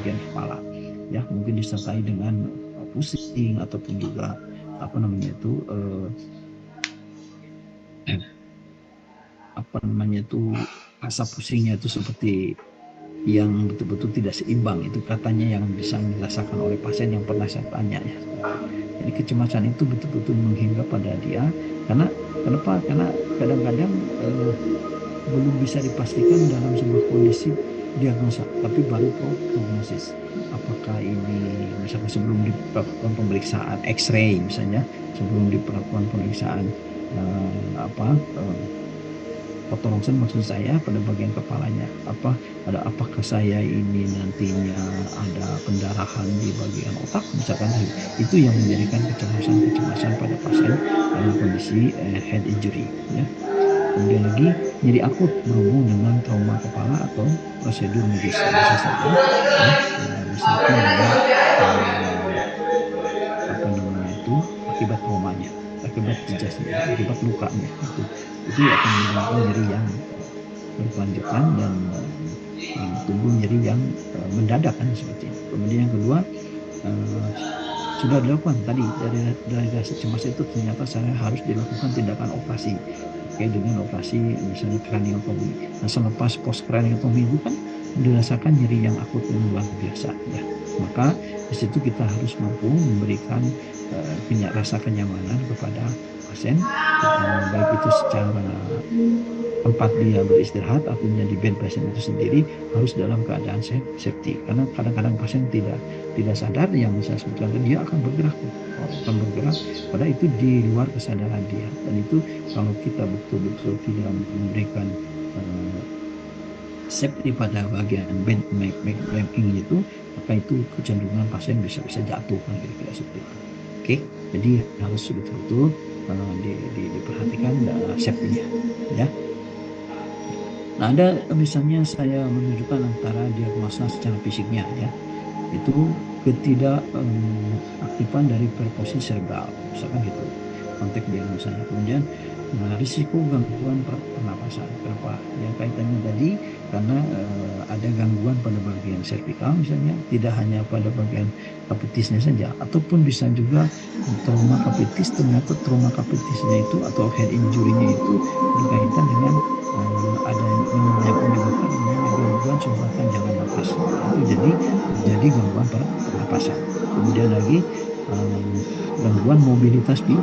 bagian kepala, ya mungkin disertai dengan pusing ataupun juga rasa pusingnya itu seperti yang betul-betul tidak seimbang, itu katanya yang bisa dirasakan oleh pasien yang pernah saya tanya ya. Jadi kecemasan itu betul-betul menghingga pada dia, karena kenapa? Karena kadang-kadang belum bisa dipastikan dalam sebuah kondisi diagnosa, tapi baru prognosis. Apakah ini misalkan sebelum dilakukan pemeriksaan X-ray misalnya, sebelum dilakukan pemeriksaan foto ronsen maksud saya pada bagian kepalanya, apakah saya ini nantinya ada pendarahan di bagian otak misalkan, itu yang menjadikan kecemasan pada pasien dalam kondisi head injury ya. Kemudian lagi nyeri akut berhubung dengan trauma kepala atau prosedur medis, bisa saja ya, misalkan dengan akibat traumanya, akibat jejasnya, akibat lukanya, itu akan menimbulkan nyeri yang berkelanjutan dan tumbuh nyeri yang mendadak kan seperti itu. Kemudian yang kedua, sudah dilakukan tadi dari rasa cemas itu ternyata saya harus dilakukan tindakan operasi dengan operasi misalnya craniotomy. Nah, selepas post craniotomy itu kan dirasakan nyeri yang akut dan luar biasa ya. Maka di situ kita harus mampu memberikan rasa kenyamanan kepada pasien, baik itu secara tempat dia beristirahat, artinya di bed pasien itu sendiri harus dalam keadaan safety, karena kadang-kadang pasien tidak sadar, yang saya sebutkan dia akan bergerak pada itu di luar kesadaran dia, dan itu kalau kita betul-betul tidak memberikan safety pada bagian bed making itu, maka itu kecenderungan pasien bisa jatuh kan kira-kira seperti itu. Oke, jadi harus betul-betul diperhatikan safety-nya ya. Nah, ada misalnya saya menunjukkan antara diagnosa secara fisiknya ya, itu aktifan dari perkusi cerebral misalkan gitu konteks diagnosanya. Kemudian risiko gangguan pernapasan, kenapa? Yang kaitannya tadi karena ada gangguan pada bagian servikal misalnya, tidak hanya pada bagian kapitisnya saja, ataupun bisa juga trauma kapitis, ternyata trauma kapitisnya itu atau head injury-nya itu berkaitan dengan ada yang menyebabkan gangguan sumbatan jalan nafas, itu jadi gangguan pernapasan. Kemudian lagi gangguan mobilitas di